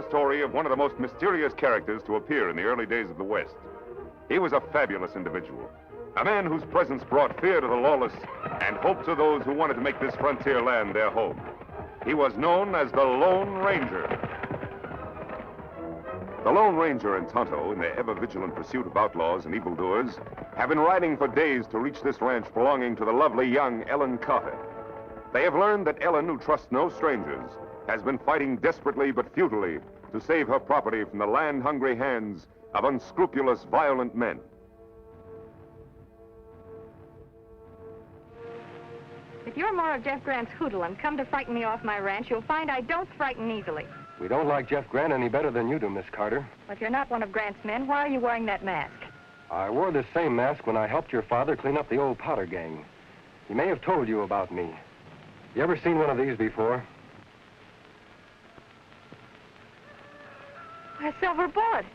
story of one of the most mysterious characters to appear in the early days of the West. He was a fabulous individual, a man whose presence brought fear to the lawless and hope to those who wanted to make this frontier land their home. He was known as the Lone Ranger. The Lone Ranger and Tonto, in their ever-vigilant pursuit of outlaws and evildoers, have been riding for days to reach this ranch belonging to the lovely young Ellen Carter. They have learned that Ellen, who trusts no strangers, has been fighting desperately but futilely to save her property from the land-hungry hands of unscrupulous, violent men. If you're more of Jeff Grant's hoodlum and come to frighten me off my ranch, you'll find I don't frighten easily. We don't like Jeff Grant any better than you do, Miss Carter. But if you're not one of Grant's men, why are you wearing that mask? I wore this same mask when I helped your father clean up the old Potter gang. He may have told you about me. You ever seen one of these before? A silver bullet.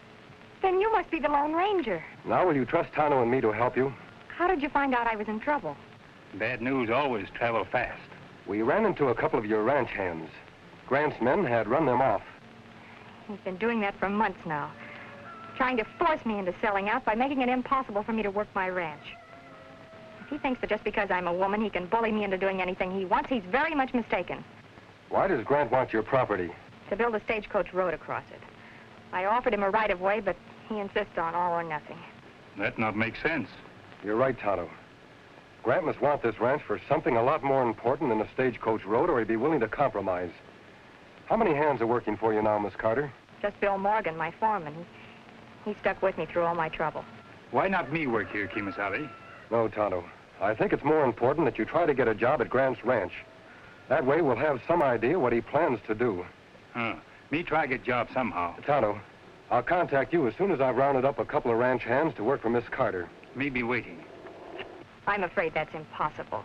Then you must be the Lone Ranger. Now will you trust Tonto and me to help you? How did you find out I was in trouble? Bad news always travel fast. We ran into a couple of your ranch hands. Grant's men had run them off. He's been doing that for months now, trying to force me into selling out by making it impossible for me to work my ranch. If he thinks that just because I'm a woman he can bully me into doing anything he wants, he's very much mistaken. Why does Grant want your property? To build a stagecoach road across it. I offered him a right-of-way, but he insists on all or nothing. That not make sense. You're right, Tonto. Grant must want this ranch for something a lot more important than a stagecoach road, or he'd be willing to compromise. How many hands are working for you now, Miss Carter? Just Bill Morgan, my foreman. He stuck with me through all my trouble. Why not me work here, Kimasabi? No, Tonto. I think it's more important that you try to get a job at Grant's ranch. That way we'll have some idea what he plans to do. Huh. Me try get job somehow. Tonto, I'll contact you as soon as I've rounded up a couple of ranch hands to work for Miss Carter. Me be waiting. I'm afraid that's impossible.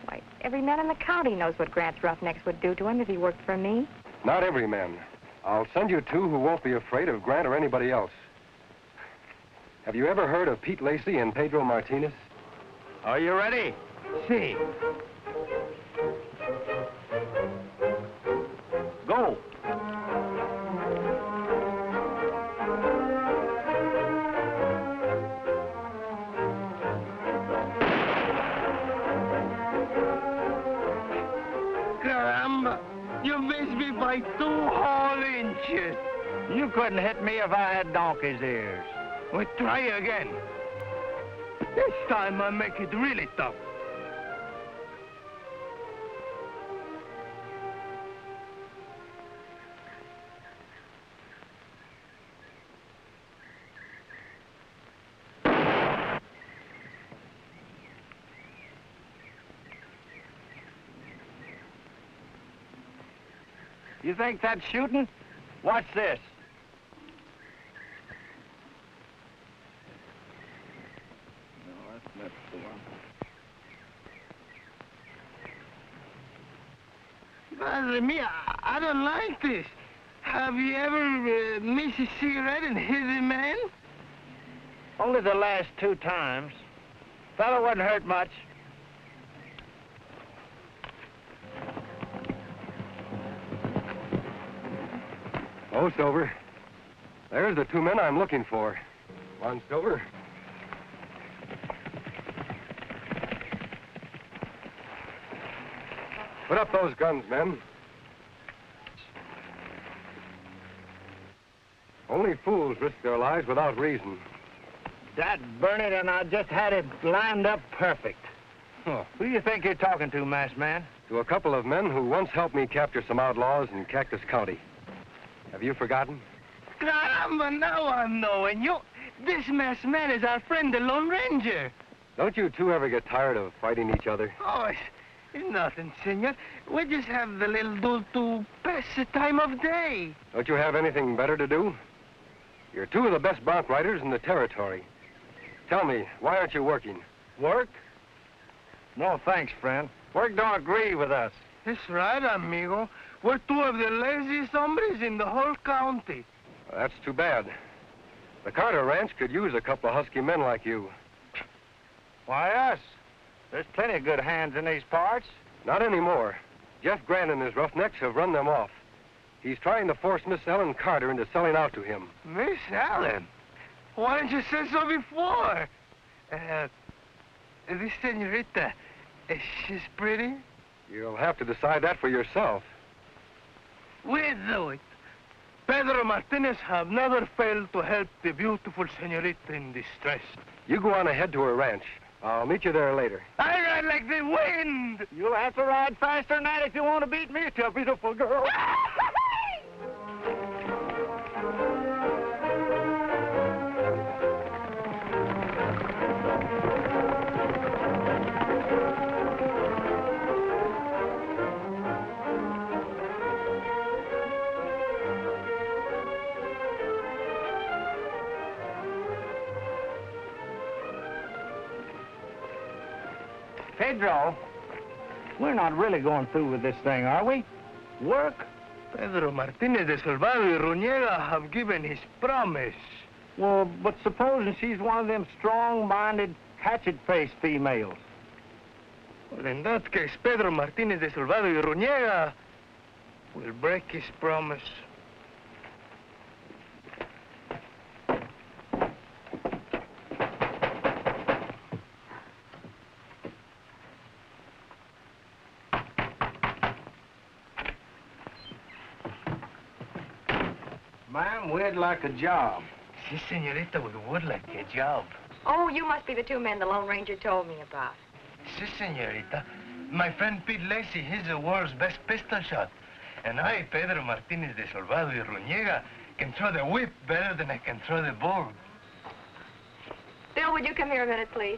Why, every man in the county knows what Grant's roughnecks would do to him if he worked for me. Not every man. I'll send you two who won't be afraid of Grant or anybody else. Have you ever heard of Pete Lacey and Pedro Martinez? Are you ready? See. Go. Caramba, you missed me by 2 whole inches. You couldn't hit me if I had donkey's ears. Well, try again. This time I make it really tough. You think that's shooting? Watch this. That's the one. Bother me, I don't like this. Have you ever missed a cigarette and hit a man? Only the last 2 times. Fella wasn't hurt much. Oh, Silver. There's the 2 men I'm looking for. Come on, Silver. Put up those guns, men. Only fools risk their lives without reason. That burn it, and I just had it lined up perfect. Huh. Who do you think you're talking to, masked man? To a couple of men who once helped me capture some outlaws in Cactus County. Have you forgotten? Caramba, now I'm knowing you. This masked man is our friend, the Lone Ranger. Don't you two ever get tired of fighting each other? Oh, it's nothing, senor. We just have the little duel to pass the time of day. Don't you have anything better to do? You're 2 of the best bronc riders in the territory. Tell me, why aren't you working? Work? No, thanks, friend. Work don't agree with us. That's right, amigo. We're 2 of the laziest hombres in the whole county. Well, that's too bad. The Carter Ranch could use a couple of husky men like you. Why us? There's plenty of good hands in these parts. Not anymore. Jeff Grant and his roughnecks have run them off. He's trying to force Miss Ellen Carter into selling out to him. Miss Ellen? Why didn't you say so before? This senorita, she's pretty? You'll have to decide that for yourself. We'll do it. Pedro Martinez have never failed to help the beautiful senorita in distress. You go on ahead to her ranch. I'll meet you there later. I ride like the wind! You'll have to ride faster than that if you want to beat me to a beautiful girl. Pedro, we're not really going through with this thing, are we? Work? Pedro Martinez de Salvador y Ruñega have given his promise. Well, but supposing she's one of them strong-minded, hatchet-faced females. Well, in that case, Pedro Martinez de Salvador y Ruñega will break his promise. Ma'am, we'd like a job. Si, senorita, we would like a job. Oh, you must be the two men the Lone Ranger told me about. Si, senorita. My friend Pete Lacey, he's the world's best pistol shot. And I, Pedro Martinez de Salvador y Ruñega, can throw the whip better than I can throw the bow. Bill, would you come here a minute, please?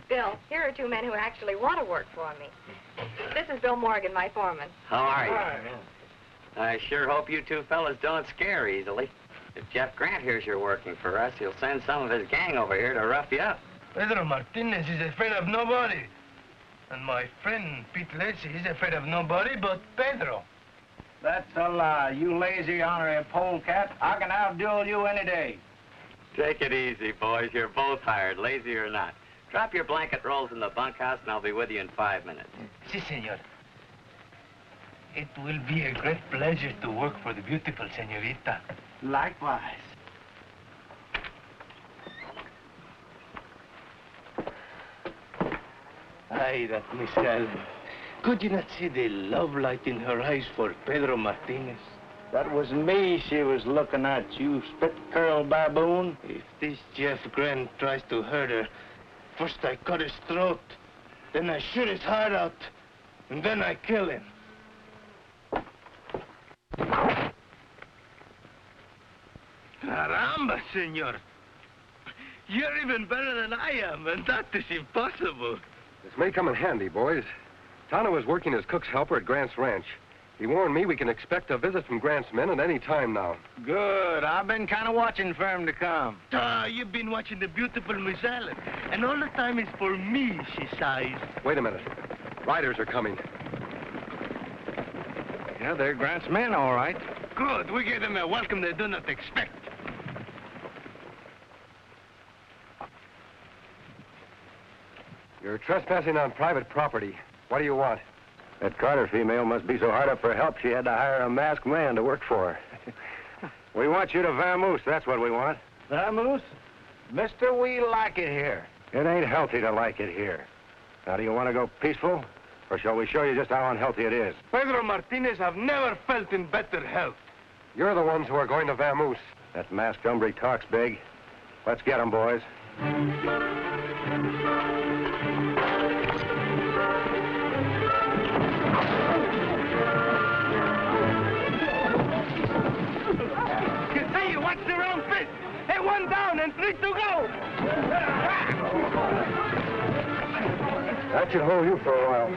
Bill, here are two men who actually want to work for me. This is Bill Morgan, my foreman. How are you? I sure hope you two fellas don't scare easily. If Jeff Grant hears you're working for us, he'll send some of his gang over here to rough you up. Pedro Martinez is afraid of nobody. And my friend Pete Lacey, he's afraid of nobody but Pedro. That's a lie, you lazy honorary polecat. I can outduel you any day. Take it easy, boys. You're both hired, lazy or not. Drop your blanket rolls in the bunkhouse, and I'll be with you in 5 minutes. Si, senor. It will be a great pleasure to work for the beautiful senorita. Likewise. Ay, that Miss Ellen. Could you not see the love light in her eyes for Pedro Martinez? That was me she was looking at, you spit-curl baboon. If this Jeff Grant tries to hurt her, first I cut his throat, then I shoot his heart out, and then I kill him. Caramba, senor. You're even better than I am, and that is impossible. This may come in handy, boys. Tonto is working as cook's helper at Grant's ranch. He warned me we can expect a visit from Grant's men at any time now. Good. I've been kind of watching for him to come. You've been watching the beautiful Miss Ellen, and all the time is for me, she sighs. Wait a minute. Riders are coming. Yeah, they're Grant's men, all right. Good. We give them a welcome they do not expect. You're trespassing on private property. What do you want? That Carter female must be so hard up for help she had to hire a masked man to work for her. We want you to vamoose, that's what we want. Vamoose? Mister, we like it here. It ain't healthy to like it here. Now, do you want to go peaceful? Or shall we show you just how unhealthy it is? Pedro Martinez have never felt in better health. You're the ones who are going to vamoose. That masked hombre talks big. Let's get him, boys. Watch the round fist. Hey, one down and 3 to go. That should hold you for a while.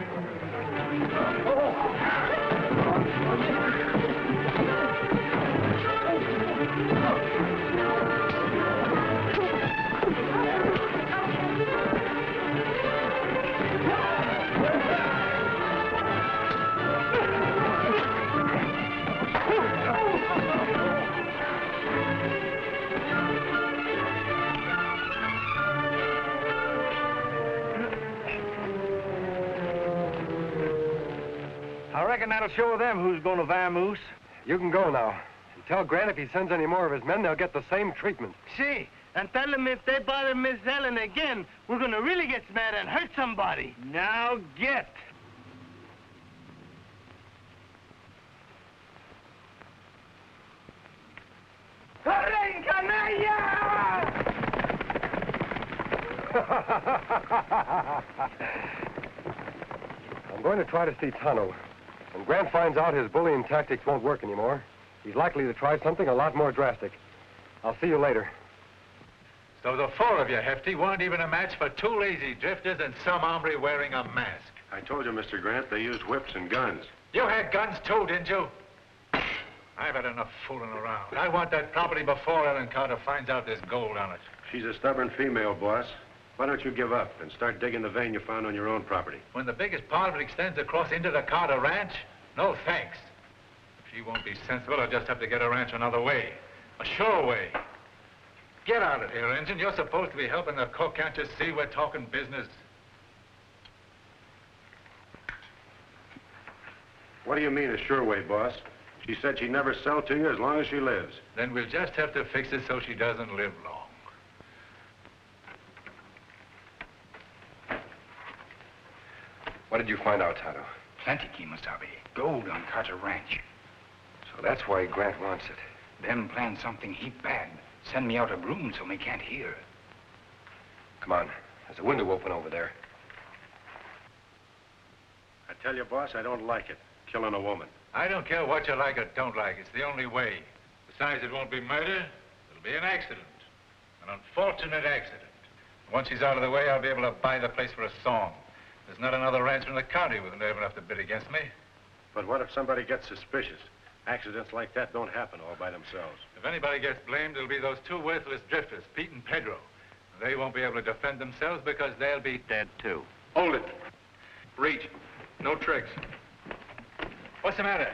I reckon that'll show them who's going to vamoose. You can go now. And tell Grant if he sends any more of his men, they'll get the same treatment. See, and tell them if they bother Miss Ellen again, we're gonna really get mad and hurt somebody. Now get. ¡Corren, canalla! I'm going to try to see Tonto. When Grant finds out his bullying tactics won't work anymore, he's likely to try something a lot more drastic. I'll see you later. So the four of you, Hefty, weren't even a match for two lazy drifters and some hombre wearing a mask. I told you, Mr. Grant, they used whips and guns. You had guns too, didn't you? I've had enough fooling around. I want that property before Ellen Carter finds out there's gold on it. She's a stubborn female, boss. Why don't you give up and start digging the vein you found on your own property? When the biggest part of it extends across into the Carter ranch, no thanks. If she won't be sensible, I'll just have to get her ranch another way. A sure way. Get out of here, Injun. You're supposed to be helping the cook. Can't you see we're talking business? What do you mean, a sure way, boss? She said she'd never sell to you as long as she lives. Then we'll just have to fix it so she doesn't live long. What did you find out, Tonto? Plenty, Kemosabe. Gold on Carter Ranch. So that's why Grant wants it. Them plan something heap bad. Send me out a broom so me can't hear. Come on. There's a window open over there. I tell you, boss, I don't like it. Killing a woman. I don't care what you like or don't like. It's the only way. Besides, it won't be murder. It'll be an accident. An unfortunate accident. Once she's out of the way, I'll be able to buy the place for a song. There's not another rancher in the county with nerve enough to bid against me. But what if somebody gets suspicious? Accidents like that don't happen all by themselves. If anybody gets blamed, it'll be those two worthless drifters, Pete and Pedro. They won't be able to defend themselves because they'll be dead, too. Hold it. Reach. No tricks. What's the matter?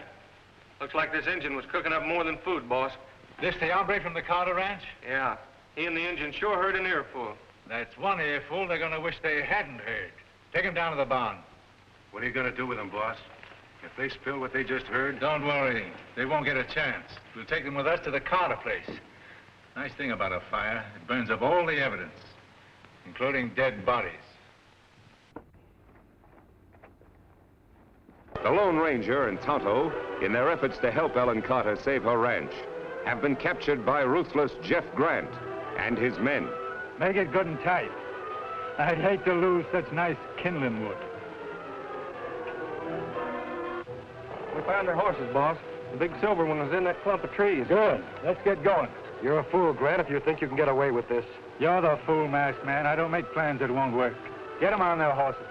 Looks like this engine was cooking up more than food, boss. This the hombre from the Carter Ranch? Yeah. He and the engine sure heard an earful. That's one earful they're gonna wish they hadn't heard. Take him down to the barn. What are you gonna do with them, boss? If they spill what they just heard? Don't worry. They won't get a chance. We'll take them with us to the Carter place. Nice thing about a fire, it burns up all the evidence, including dead bodies. The Lone Ranger and Tonto, in their efforts to help Ellen Carter save her ranch, have been captured by ruthless Jeff Grant and his men. Make it good and tight. I'd hate to lose such nice kindling wood. We found their horses, boss. The big silver one was in that clump of trees. Good. Let's get going. You're a fool, Grant, if you think you can get away with this. You're the fool, masked man. I don't make plans that won't work. Get them on their horses.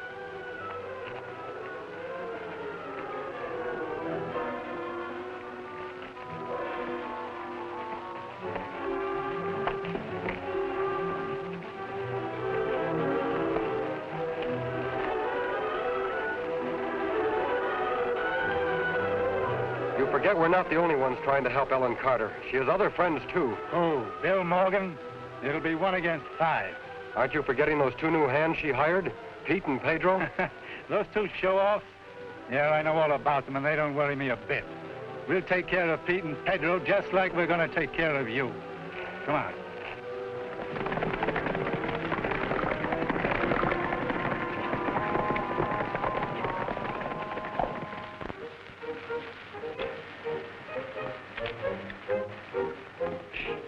Forget we're not the only ones trying to help Ellen Carter. She has other friends, too. Oh, Bill Morgan? It'll be 1 against 5. Aren't you forgetting those two new hands she hired? Pete and Pedro? Those two show-offs? Yeah, I know all about them, and they don't worry me a bit. We'll take care of Pete and Pedro just like we're going to take care of you. Come on.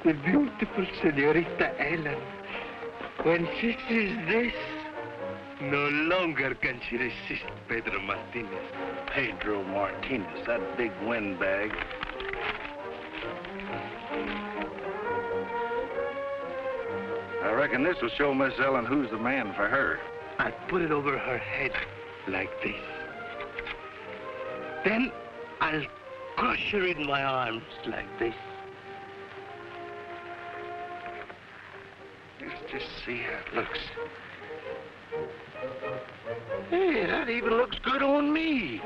The beautiful Senorita Ellen, when she sees this, no longer can she resist Pedro Martinez. Pedro Martinez, that big windbag. I reckon this will show Miss Ellen who's the man for her. I put it over her head like this. Then I'll crush her in my arms like this. Let's just see how it looks. Hey, that even looks good on me.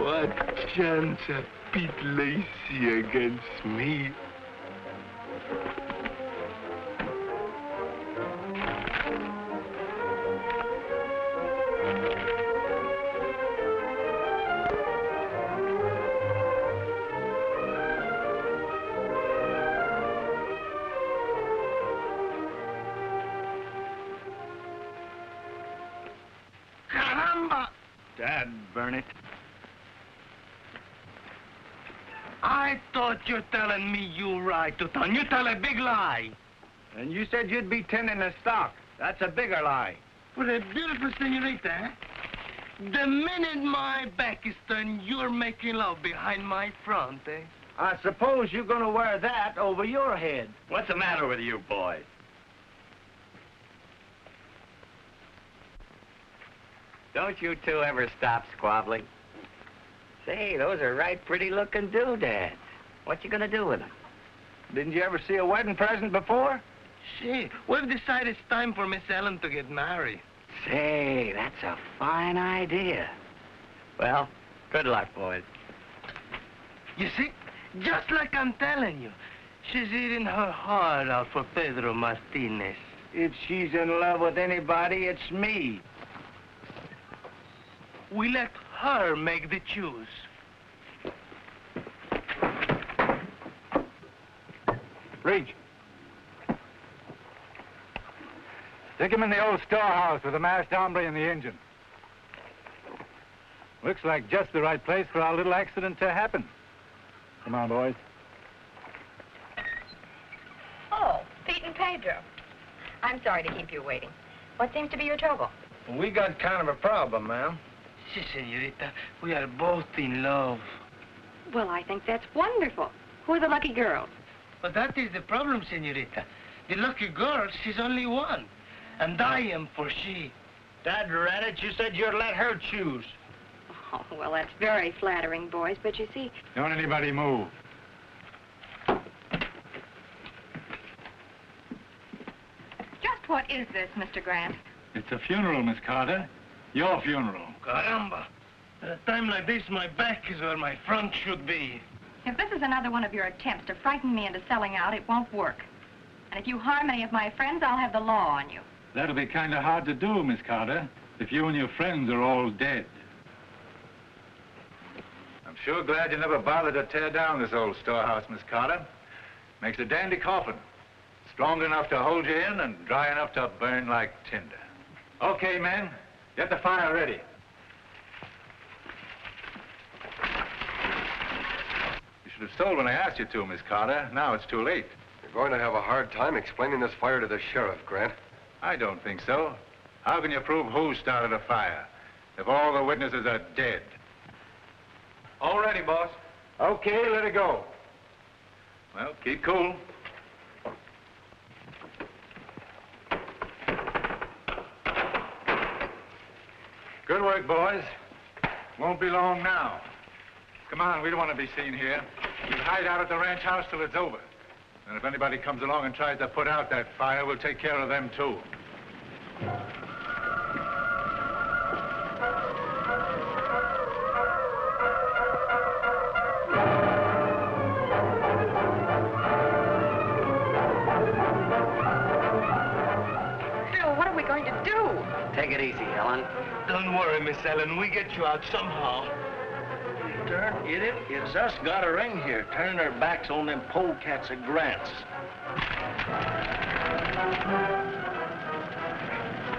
What chance of Pete Lacey against me? Caramba! Dad, burn it. I thought you're telling me you right to town. You tell a big lie. And you said you'd be tending the stock. That's a bigger lie. For a beautiful senorita, eh? The minute my back is turned, you're making love behind my front, eh? I suppose you're gonna wear that over your head. What's the matter with you boys? Don't you two ever stop squabbling? Say, those are right pretty-looking doodads. What you gonna do with them? Didn't you ever see a wedding present before? Gee, we've decided it's time for Miss Ellen to get married. Say, that's a fine idea. Well, good luck, boys. You see, just like I'm telling you, she's eating her heart out for Pedro Martinez. If she's in love with anybody, it's me. We let her make the choose. Reach. Stick him in the old storehouse with the masked hombre and the engine. Looks like just the right place for our little accident to happen. Come on, boys. Oh, Pete and Pedro. I'm sorry to keep you waiting. What seems to be your trouble? We got kind of a problem, ma'am. Si, senorita, we are both in love. Well, I think that's wonderful. Who are the lucky girls? But that is the problem, senorita. The lucky girl, she's only one. And I am for she. Dad ran it. You said you'd let her choose. Oh, well, that's very flattering, boys, but you see... Don't anybody move. Just what is this, Mr. Grant? It's a funeral, Miss Carter. Your funeral. Caramba. At a time like this, my back is where my front should be. If this is another one of your attempts to frighten me into selling out, it won't work. And if you harm any of my friends, I'll have the law on you. That'll be kind of hard to do, Miss Carter, if you and your friends are all dead. I'm sure glad you never bothered to tear down this old storehouse, Miss Carter. Makes a dandy coffin. Strong enough to hold you in and dry enough to burn like tinder. Okay, men. Get the fire ready. You should have told when I asked you to, Miss Carter. Now it's too late. You're going to have a hard time explaining this fire to the sheriff, Grant. I don't think so. How can you prove who started a fire if all the witnesses are dead? All ready, boss. Okay, let it go. Well, keep cool. Good work, boys. Won't be long now. Come on, we don't want to be seen here. We'll hide out at the ranch house till it's over. And if anybody comes along and tries to put out that fire, we'll take care of them, too. Phil, what are we going to do? Take it easy, Ellen. Don't worry, Miss Ellen. We get you out somehow. Darn idiot, it's us got a ring here, turning our backs on them polecats at Grant's.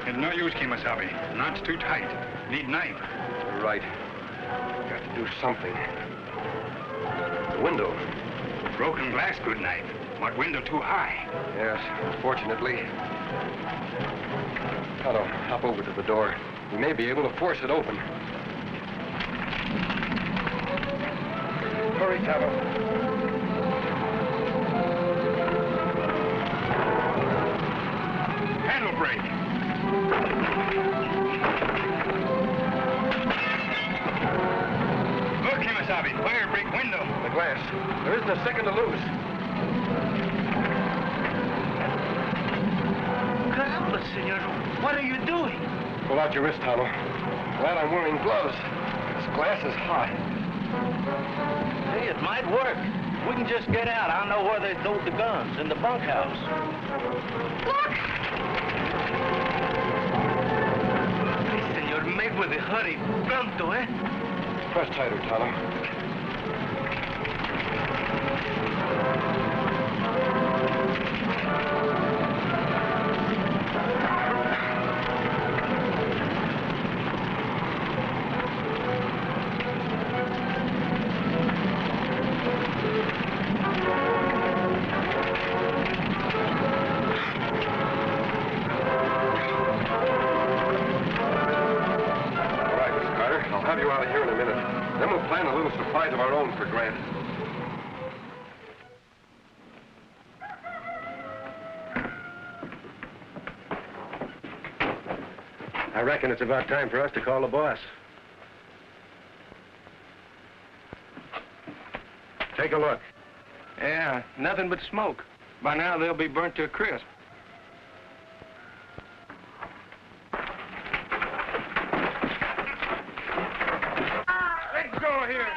It's no use, Kimasabi. Knot's too tight. Need knife. You're right. Got to do something. The window. Broken glass, good knife. But window too high. Yes, unfortunately. Tonto, hop over to the door. We may be able to force it open. Hurry, Tonto. Handle brake. Look, Kimasabi, fire break window. The glass. There isn't a second to lose. Caramba, senor. What are you doing? Pull out your wrist, Tonto. Glad I'm wearing gloves. This glass is hot. Hey, it might work. We can just get out. I know where they stowed the guns, in the bunkhouse. Look! Hey, senor, make with a hurry. Pronto, eh? Press tighter, Tonto. you out of here in a minute. Then we'll plan a little surprise of our own for Grant. I reckon it's about time for us to call the boss. Take a look. Yeah, nothing but smoke. By now, they'll be burnt to a crisp. Let's go here.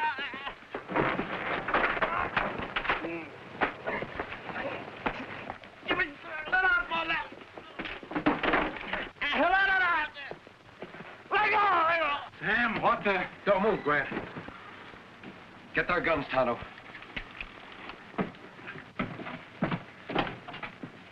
Sam, what the... Don't move, Grant. Get their guns, Tonto.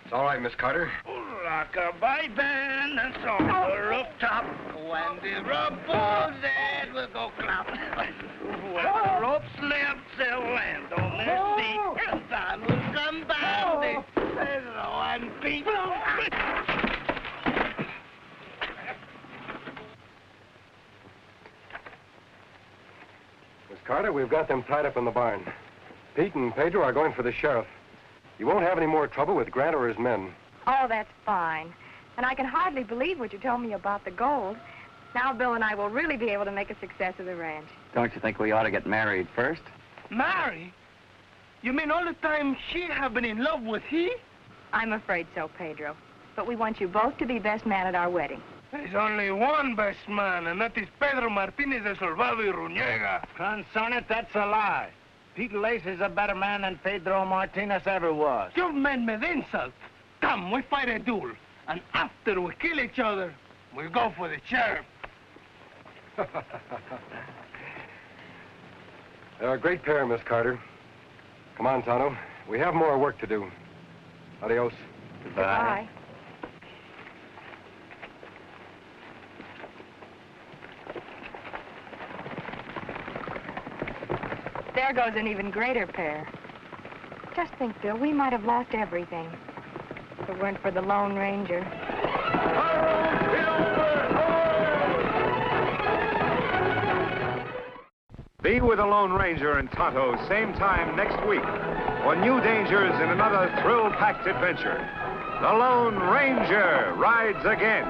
It's all right, Miss Carter. Rock-a-bye band and on the rooftop. When the ruffles head will go clap. When the rope slips, they'll land on their feet. And time will come by. Pedro and Pete. Miss Carter, we've got them tied up in the barn. Pete and Pedro are going for the sheriff. You won't have any more trouble with Grant or his men. Oh, that's fine. And I can hardly believe what you told me about the gold. Now Bill and I will really be able to make a success of the ranch. Don't you think we ought to get married first? Marry? You mean all the time she have been in love with he? I'm afraid so, Pedro. But we want you both to be best man at our wedding. There's only one best man, and that is Pedro Martinez de Salvado y Ruñega. Concern it, that's a lie. Pete Lacey's a better man than Pedro Martinez ever was. You men me the insult. Come, we fight a duel. And after we kill each other, we'll go for the sheriff. They're a great pair, Miss Carter. Come on, Tonto. We have more work to do. Adios. Goodbye. There goes an even greater pair. Just think, Bill, we might have lost everything if it weren't for the Lone Ranger. Be with the Lone Ranger and Tonto same time next week for new dangers in another thrill-packed adventure. The Lone Ranger rides again.